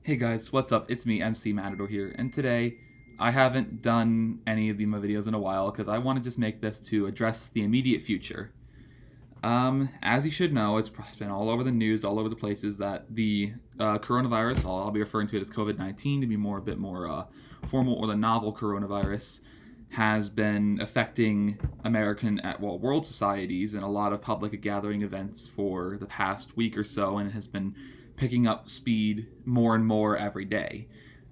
Hey guys, what's up? It's me, MC Matador here, and today I haven't done any of my videos in a while because I want to just make this to address the immediate future. As you should know, it's been all over the news, all over the places that the coronavirus, I'll be referring to it as COVID-19 to be a bit more formal, or the novel coronavirus, has been affecting world societies and a lot of public gathering events for the past week or so, and has been picking up speed more and more every day.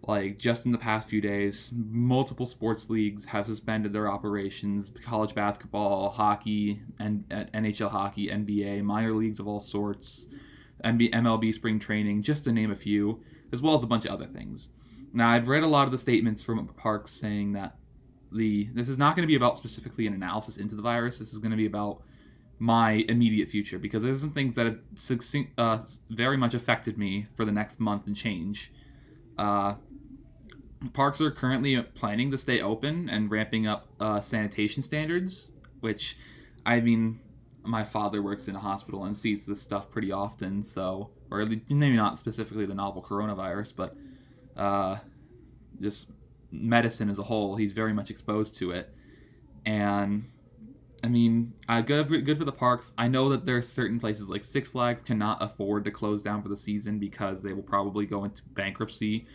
Like, just in the past few days, multiple sports leagues have suspended their operations: college basketball, hockey, and NHL hockey, NBA, minor leagues of all sorts, MLB spring training, just to name a few, as well as a bunch of other things. Now, I've read a lot of the statements from parks saying that this is not going to be about specifically an analysis into the virus. This is going to be about my immediate future, because there's some things that have very much affected me for the next month and change. Parks are currently planning to stay open and ramping up sanitation standards, which, I mean, my father works in a hospital and sees this stuff pretty often, so, or at least, maybe not specifically the novel coronavirus, but just medicine as a whole. He's very much exposed to it, and I mean, good for the parks. I know that there are certain places like Six Flags cannot afford to close down for the season because they will probably go into bankruptcy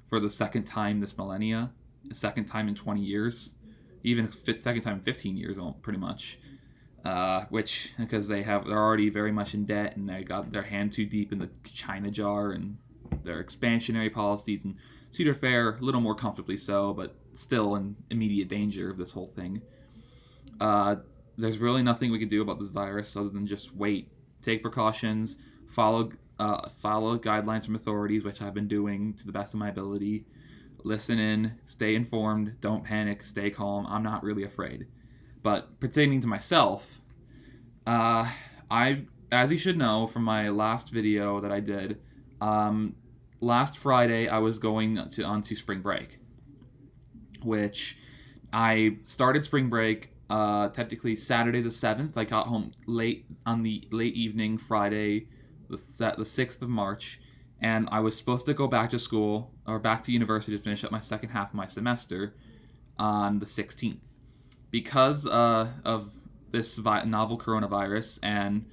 for the second time this millennia, the second time in 20 years, even second time in 15 years, pretty much. Which, because they're already very much in debt, and they got their hand too deep in the China jar, and their expansionary policies, and Cedar Fair a little more comfortably so, but still in immediate danger of this whole thing. There's really nothing we can do about this virus other than just wait, take precautions, follow guidelines from authorities, which I've been doing to the best of my ability. Listen in, stay informed, don't panic, stay calm. I'm not really afraid. But pertaining to myself, as you should know from my last video that I did, last Friday I was going onto spring break, which I started spring break technically Saturday the 7th. I got home late on the late evening Friday, the 6th of March, and I was supposed to go back to school, or back to university, to finish up my second half of my semester on the 16th. Because of this novel coronavirus and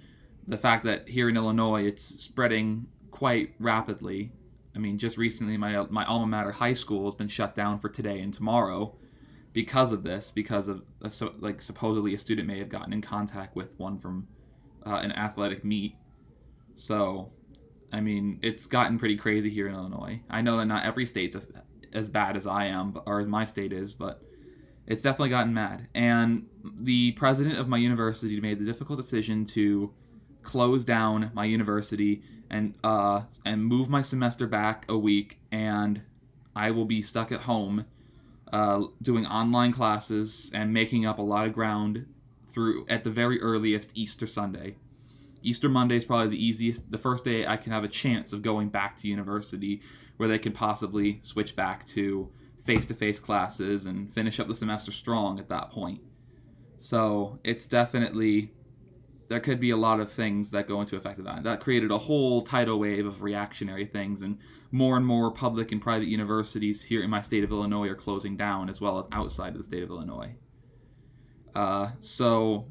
the fact that here in Illinois it's spreading quite rapidly. I mean, just recently my alma mater high school has been shut down for today and tomorrow because of this, because of supposedly a student may have gotten in contact with one from an athletic meet. So, I mean, it's gotten pretty crazy here in Illinois. I know that not every state's as bad as I am, or my state is, but it's definitely gotten mad. And the president of my university made the difficult decision to close down my university and move my semester back a week, and I will be stuck at home doing online classes and making up a lot of ground through, at the very earliest, Easter Sunday. Easter Monday is probably the first day I can have a chance of going back to university, where they can possibly switch back to face-to-face classes and finish up the semester strong at that point. So it's definitely, there could be a lot of things that go into effect of that. That created a whole tidal wave of reactionary things, and more public and private universities here in my state of Illinois are closing down, as well as outside of the state of Illinois. So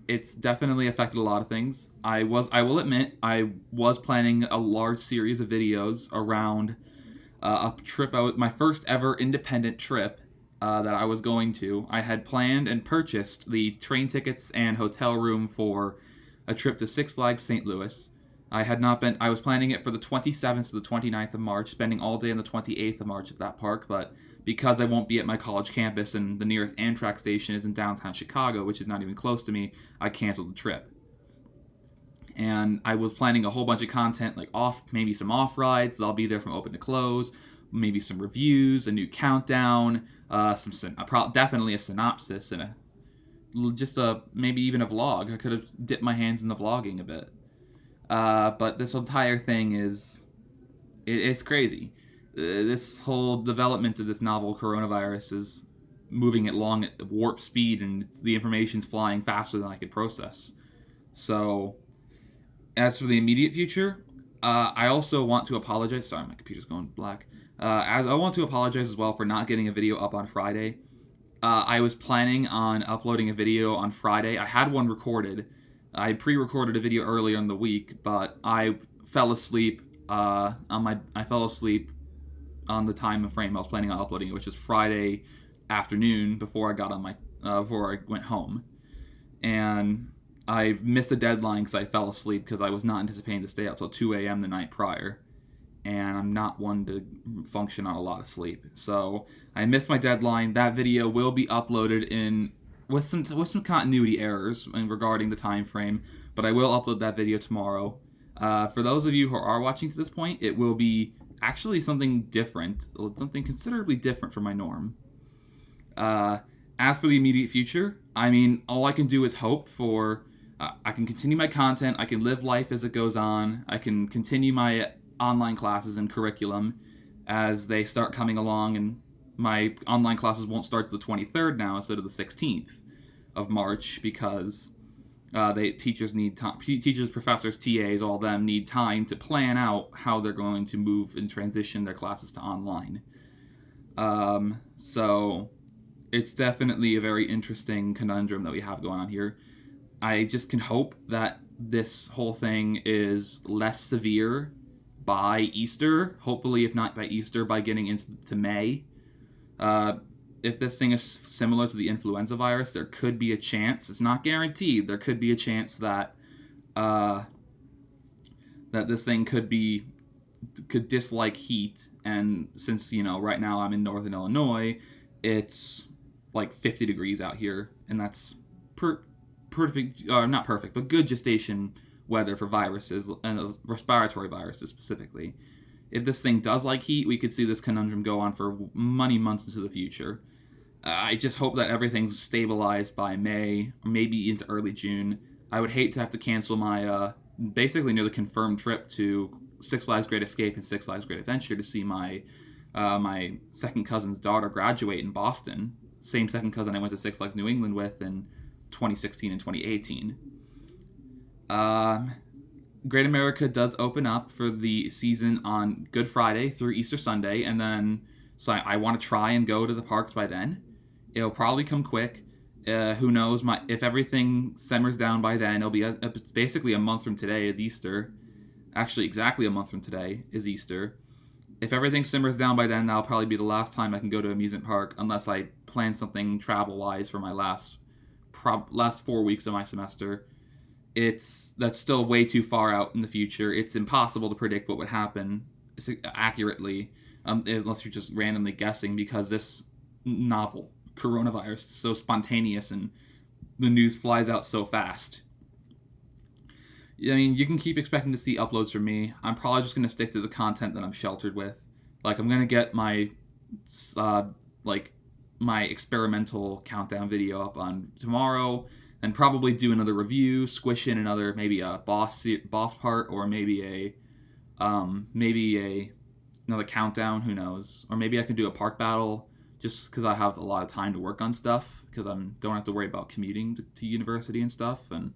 it's definitely affected a lot of things. I will admit, I was planning a large series of videos around a trip my first ever independent trip that I was going to. I had planned and purchased the train tickets and hotel room for a trip to Six Flags St. Louis. I was planning it for the 27th to the 29th of March, spending all day on the 28th of March at that park, but because I won't be at my college campus and the nearest Amtrak station is in downtown Chicago, which is not even close to me, I canceled the trip. And I was planning a whole bunch of content, like maybe some off rides. I'll be there from open to close, maybe some reviews, a new countdown, definitely a synopsis, and maybe even a vlog. I could have dipped my hands in the vlogging a bit. But this entire thing it's crazy. This whole development of this novel coronavirus is moving it along at warp speed, and the information's flying faster than I could process. So, as for the immediate future, I also want to apologize. Sorry, my computer's going black. As I want to apologize as well for not getting a video up on Friday. I was planning on uploading a video on Friday. I had one recorded. I pre-recorded a video earlier in the week, but I fell asleep. I fell asleep on the time frame I was planning on uploading it, which is Friday afternoon before I got on my before I went home, and I missed a deadline because I fell asleep because I was not anticipating to stay up till 2 a.m. the night prior, and I'm not one to function on a lot of sleep. So I missed my deadline. That video will be uploaded in with some continuity errors regarding the time frame, but I will upload that video tomorrow. For those of you who are watching to this point, it will be actually something different, something considerably different from my norm. As for the immediate future, I mean, all I can do is hope for I can continue my content, I can live life as it goes on, I can continue my online classes and curriculum as they start coming along, and my online classes won't start to the 23rd now instead of the 16th of March because teachers need time. Teachers, professors, TAs, all of them need time to plan out how they're going to move and transition their classes to online. So it's definitely a very interesting conundrum that we have going on here. I just can hope that this whole thing is less severe by Easter. Hopefully, if not by Easter, by getting into May. If this thing is similar to the influenza virus, there could be a chance. It's not guaranteed. There could be a chance that that this thing could dislike heat. And since right now I'm in northern Illinois, it's like 50 degrees out here, and that's perfect, not perfect, but good gestation weather for viruses and respiratory viruses specifically. If this thing does like heat, we could see this conundrum go on for many months into the future. I just hope that everything's stabilized by May, or maybe into early June. I would hate to have to cancel my basically nearly confirmed trip to Six Flags Great Escape and Six Flags Great Adventure to see my second cousin's daughter graduate in Boston. Same second cousin I went to Six Flags New England with in 2016 and 2018. Great America does open up for the season on Good Friday through Easter Sunday, and then so I want to try and go to the parks by then. It'll probably come quick. Who knows? If everything simmers down by then, it'll be it's basically a month from today is Easter. Actually, exactly a month from today is Easter. If everything simmers down by then, that'll probably be the last time I can go to an amusement park, unless I plan something travel-wise for my last 4 weeks of my semester. That's still way too far out in the future. It's impossible to predict what would happen accurately, unless you're just randomly guessing, because this novel coronavirus is so spontaneous and the news flies out so fast. I mean, you can keep expecting to see uploads from me. I'm probably just going to stick to the content that I'm sheltered with. Like, I'm going to get my my experimental countdown video up on tomorrow, and probably do another review, squish in another, maybe a boss part, or maybe another countdown, who knows. Or maybe I can do a park battle, just because I have a lot of time to work on stuff, because I don't have to worry about commuting to university and stuff, and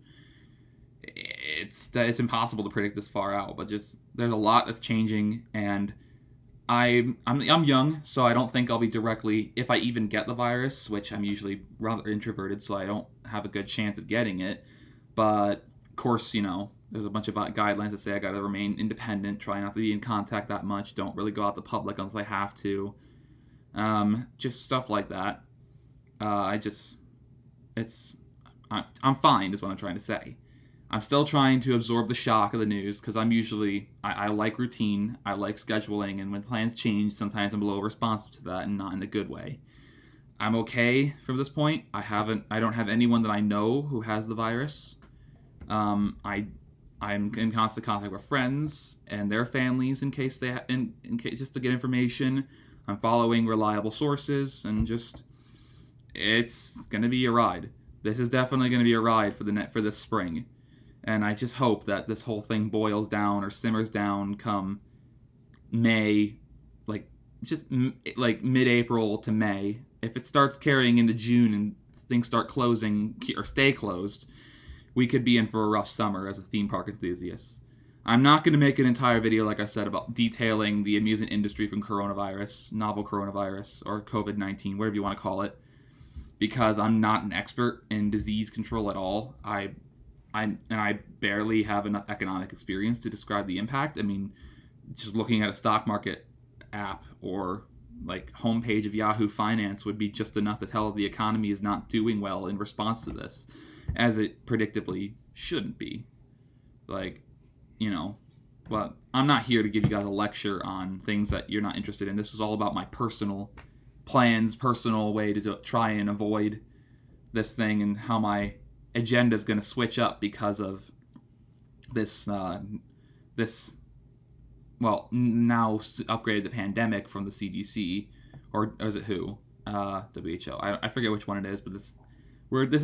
it's impossible to predict this far out, but just there's a lot that's changing, and I'm young, so I don't think I'll be directly, if I even get the virus, which I'm usually rather introverted, so I don't have a good chance of getting it. But of course, there's a bunch of guidelines that say I gotta remain independent, try not to be in contact that much, don't really go out to public unless I have to. Just stuff like that. I'm fine, is what I'm trying to say. I'm still trying to absorb the shock of the news, because I like routine, I like scheduling, and when plans change, sometimes I'm a little responsive to that, and not in a good way. I'm okay from this point. I don't have anyone that I know who has the virus. I'm in constant contact with friends and their families in case just to get information. I'm following reliable sources, and just it's gonna be a ride. This is definitely gonna be a ride for this spring. And I just hope that this whole thing boils down or simmers down come May, just mid-April to May. If it starts carrying into June and things start closing or stay closed, we could be in for a rough summer as a theme park enthusiast. I'm not going to make an entire video, like I said, about detailing the amusement industry from coronavirus, novel coronavirus, or COVID-19, whatever you want to call it, because I'm not an expert in disease control at all. I barely have enough economic experience to describe the impact. I mean, just looking at a stock market app or like homepage of Yahoo Finance would be just enough to tell the economy is not doing well in response to this, as it predictably shouldn't be. Like, but I'm not here to give you guys a lecture on things that you're not interested in. This was all about my personal plans, personal way to try and avoid this thing, and how my agenda is going to switch up because of this now upgraded the pandemic from the CDC, or is it WHO? WHO. I forget which one it is, but this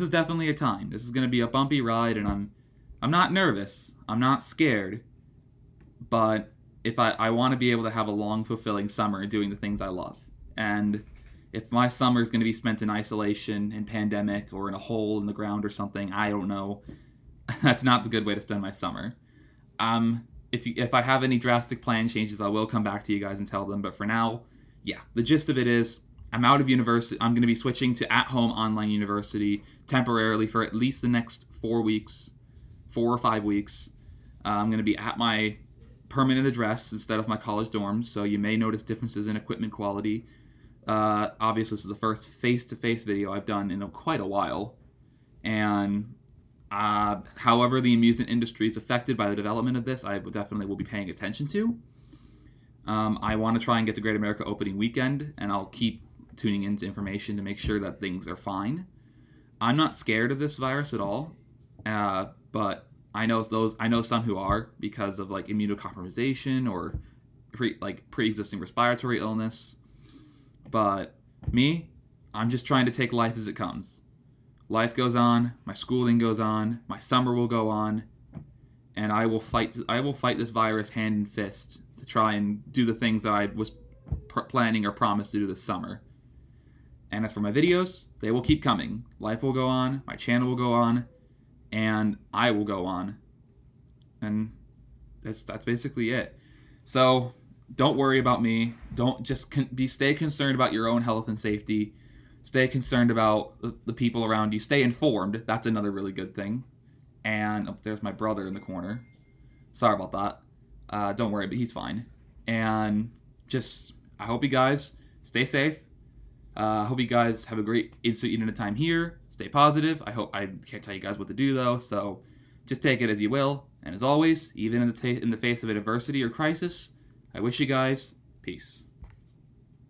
is definitely a time. This is going to be a bumpy ride, and I'm not nervous. I'm not scared. But if I want to be able to have a long, fulfilling summer doing the things I love. And if my summer is going to be spent in isolation, in pandemic, or in a hole in the ground or something, I don't know. That's not the good way to spend my summer. If I have any drastic plan changes, I will come back to you guys and tell them. But for now, yeah, the gist of it is I'm out of university. I'm going to be switching to at-home online university temporarily for at least the next 4 or 5 weeks. I'm going to be at my permanent address instead of my college dorms, so you may notice differences in equipment quality. Obviously, this is the first face-to-face video I've done in quite a while, and however the amusement industry is affected by the development of this, I definitely will be paying attention to. I want to try and get the Great America opening weekend, and I'll keep tuning into information to make sure that things are fine. I'm not scared of this virus at all, but I know some who are, because of like immunocompromisation or pre-existing respiratory illness. But me, I'm just trying to take life as it comes. Life goes on, my schooling goes on, my summer will go on, and I will fight this virus hand and fist to try and do the things that I was planning or promised to do this summer. And as for my videos, they will keep coming. Life will go on, my channel will go on, and I will go on. And that's basically it. So don't worry about me. Don't just stay concerned about your own health and safety. Stay concerned about the people around you. Stay informed. That's another really good thing. And there's my brother in the corner. Sorry about that. Don't worry, but he's fine. And I hope you guys stay safe. I hope you guys have a great insert unit of time here. Stay positive. I can't tell you guys what to do though, so just take it as you will. And as always, even in the face of adversity or crisis, I wish you guys peace.